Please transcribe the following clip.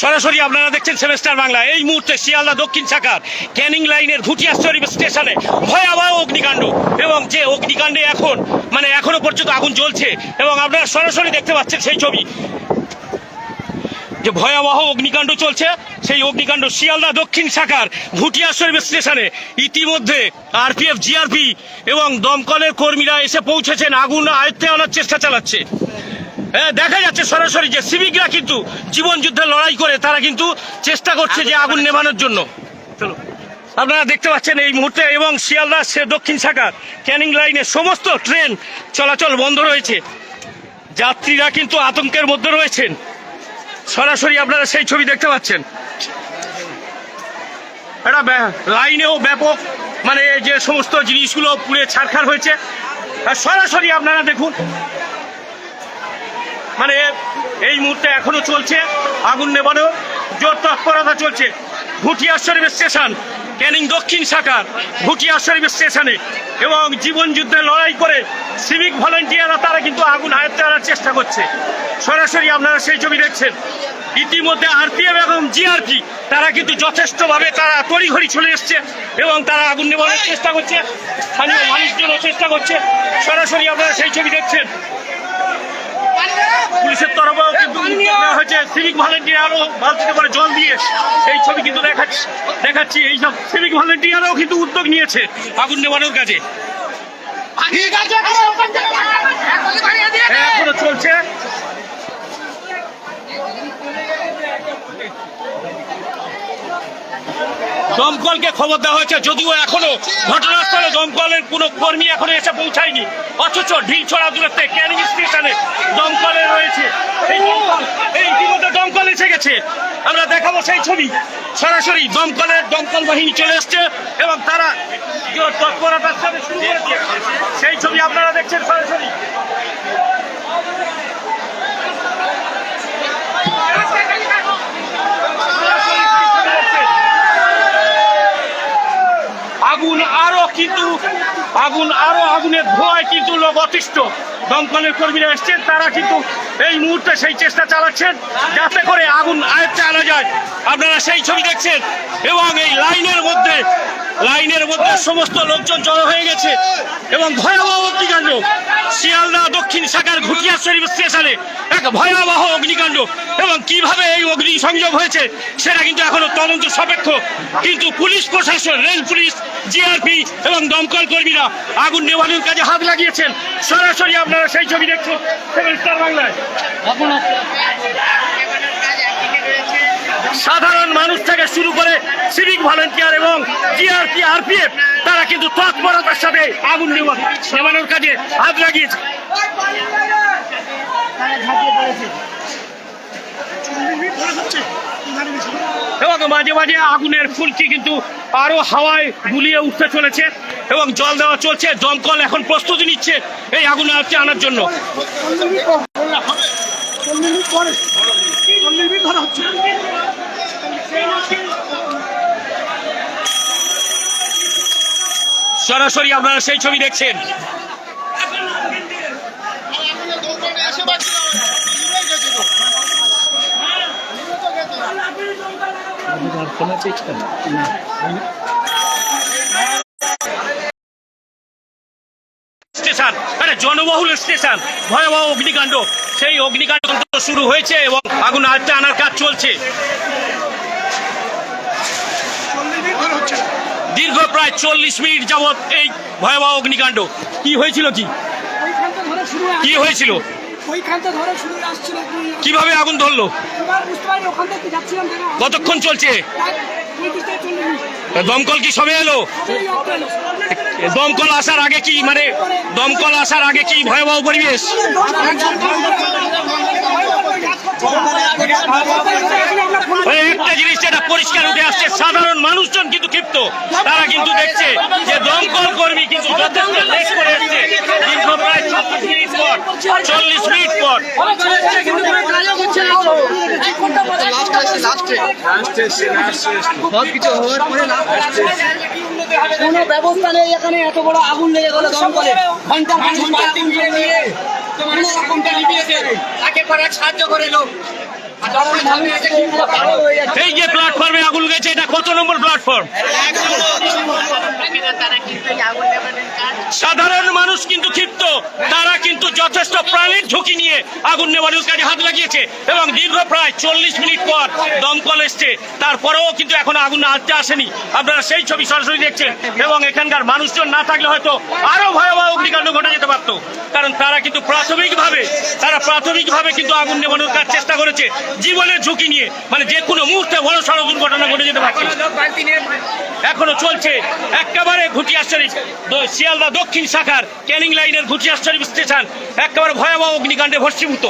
সরাসরি আপনারা দেখছেন সেভেস্টার বাংলা। এই মুহূর্তে শিয়ালদা দক্ষিণ শাখার ক্যানিং লাইনের ভুটিয়াশ্বরী স্টেশনে ভয়াবহ অগ্নিকাণ্ড, এবং যে অগ্নিকাণ্ডে এখনো পর্যন্ত আগুন জ্বলছে, এবং আপনারা সরাসরি দেখতে পাচ্ছেন সেই ছবি, যে ভয়াবহ অগ্নিকাণ্ড চলছে। সেই অগ্নিকাণ্ড শিয়ালদা দক্ষিণ শাখার ভুটিয়াশ্বরী স্টেশনে ইতিমধ্যে আরপিএফ, জিআরপি এবং দমকলের কর্মীরা এসে পৌঁছেছেন, আগুন আয়ত্তে আনার চেষ্টা চালাচ্ছে। দেখা যাচ্ছে সরাসরি যে সিভিকরা কিন্তু জীবন যুদ্ধে লড়াই করে তারা কিন্তু চেষ্টা করছে যে আগুন নেভানোর জন্য। চলো, আপনারা দেখতে পাচ্ছেন এই মুহূর্তে, এবং শিয়ালদা দক্ষিণ শাখার ক্যানিং লাইনে সমস্ত ট্রেন চলাচল বন্ধ রয়েছে, যাত্রীরা কিন্তু আতঙ্কের মধ্যে রয়েছেন। সরাসরি আপনারা সেই ছবি দেখতে পাচ্ছেন। এটা লাইনেও ব্যাপক যে সমস্ত জিনিসগুলো পুড়ে ছারখার হয়েছে। সরাসরি আপনারা দেখুন, এই মুহূর্তে এখনো চলছে আগুন নেভানোর জোর তৎপরতা চলছে। ভুটিয়াশ্বরী স্টেশন, ক্যানিং দক্ষিণ শাখার ভুটিয়াশ্বরী স্টেশনে, এবং জীবন যুদ্ধে লড়াই করে সিভিক ভলেন্টিয়াররা তারা কিন্তু আগুন আয়ত্তে আনার চেষ্টা করছে। সরাসরি আপনারা সেই ছবি দেখছেন। ইতিমধ্যে আরপিএফ এবং জিআরপি তারা কিন্তু যথেষ্টভাবে তারা তড়িঘড়ি চলে এসছে, এবং তারা আগুন নেভানোর চেষ্টা করছে, স্থানীয় মানুষজনও চেষ্টা করছে। সরাসরি আপনারা সেই ছবি দেখছেন। পুলিশের তরফেও কিন্তু নেওয়া হয়েছে, সিভিক ভলেন্টিয়ারও বালতিতে করে জল দিয়ে সেই ছবি কিন্তু দেখাচ্ছি। এইসব সিভিক ভলেন্টিয়ারও কিন্তু উদ্যোগ নিয়েছে আগুন নেভানোর কাজে। এখনো চলছে। দমকলকে খবর দেওয়া হয়েছে, যদিও এখনো ঘটনাস্থলে দমকলের কোনো কর্মী এখনো এসে পৌঁছায়নি, অথচ ঢিলছড়া দূরত্বে ক্যানিং স্টেশনে দমকলে রয়েছে। ইতিমধ্যে দমকল এসে গেছে, আমরা দেখাবো সেই ছবি। সরাসরি দমকল বাহিনী চলে এসছে, এবং তারা তৎপরতার সাথে শুরু করেছে, সেই ছবি আপনারা দেখছেন সরাসরি। আগুনের ধোঁয়ায় কিন্তু লোক অতিষ্ঠ। দমকলের কর্মীরা এসছেন, তারা কিন্তু এই মুহূর্তে সেই চেষ্টা চালাচ্ছেন যাতে করে আগুন আয়ত্তে আনা যায়। আপনারা সেই ছবি দেখছেন, এবং এই লাইনের মধ্যে সমস্ত লোকজন জড়ো হয়ে গেছে, এবং ভয়াবহ অগ্নিকাণ্ড শিয়ালদা দক্ষিণ শাখার ভুটিয়াশ্বরী স্টেশনে এক ভয়াবহ অগ্নিকাণ্ড, এবং কিভাবে এই অগ্নি সংযোগ হয়েছে সেটা কিন্তু এখনো তদন্ত সাপেক্ষ। কিন্তু পুলিশ প্রশাসন, রেল পুলিশ, জিআরপি এবং দমকল কর্মীরা আগুন নেভানোর কাজে হাত লাগিয়েছেন। সরাসরি আপনারা সেই ছবি দেখছেন সেভেস্টার বাংলায়। সাধারণ মানুষ থেকে শুরু করে সিভিক ভলেন্টিয়ার এবং জিআরপি, আরপিএফ তারা কিন্তু তৎপরতার সাথে আগুন নেভানোর কাজে হাত লাগিয়েছে। এবং মাঝে মাঝে আগুনের ফুলকি কিন্তু আরো হাওয়ায় গুলিয়ে উঠতে চলেছে, এবং জল দেওয়া চলছে। দমকল এখন প্রস্তুতি নিচ্ছে এই আগুন আয়ত্তে আনার জন্য। সরাসরি আপনারা সেই ছবি দেখছেন। স্টেশন, জনবহুল স্টেশন, ভয়াবহ অগ্নিকাণ্ড। সেই অগ্নিকাণ্ড শুরু হয়েছে, এবং আগুন আয়ত্তে আনার কাজ চলছে। দীর্ঘ প্রায় 40 মিনিট যাবৎ এই ভয়াবহ অগ্নিকাণ্ড। কি হয়েছিল, কি হয়েছিল, কিভাবে আগুন ধরলো, কতক্ষণ চলছে? দমকল কি সবে এলো? দমকল আসার আগে কি ভয়াবহ পরিবেশ? একটা জিনিস যেটা পরিষ্কার উঠে আসছে, সাধারণ মানুষজন কিন্তু ক্ষিপ্ত। তারা কিন্তু দেখছে যে দমকল কর্মী কিন্তু যথেষ্ট লেট করে এসছে, দীর্ঘ প্রায় 40 মিনিট পর। কোনো ব্যবস্থা নেই এখানে, এত বড় আগুন লেগে গেল দমকলে। ঘন্টার পর ঘন্টা নিয়ে কোনো রকমটা নিভিয়েছে, তাকে সাহায্য করে লোক। এই যে প্ল্যাটফর্মে আগুন গেছে, এটা কত নম্বর প্ল্যাটফর্ম? সাধারণ মানুষ কিন্তু ক্ষিপ্ত, তারা কিন্তু যথেষ্ট প্রাণের ঝুঁকি নিয়ে আগুন নেভানোর কাজে হাত লাগিয়েছে এবং দীর্ঘ প্রায় 40 মিনিট পর দমকল এসছে, তারপরেও কিন্তু এখন আগুন আনতে আসেনি। আপনারা সেই ছবি সরাসরি দেখছেন এবং এখানকার মানুষজন না থাকলে হয়তো আরো ভয়াবহ অগ্নিকাণ্ড ঘটে যেতে পারতো, কারণ তারা কিন্তু প্রাথমিকভাবে কিন্তু আগুন নেভানোর কাজ চেষ্টা করেছে জীবনের ঝুঁকি নিয়ে, মানে যে কোনো মুহূর্তে বড় সড় দুর্ঘটনা ঘটে যেতে পারত। এখনো চলছে একেবারে ঘুটিয়া শরীফ শিয়ালদা দক্ষিণ শাখার ক্যানিং লাইনের ঘুটিয়া শরীফ স্টেশন একেবারে ভয়াবহ অগ্নিকাণ্ডে ভস্মীভূত।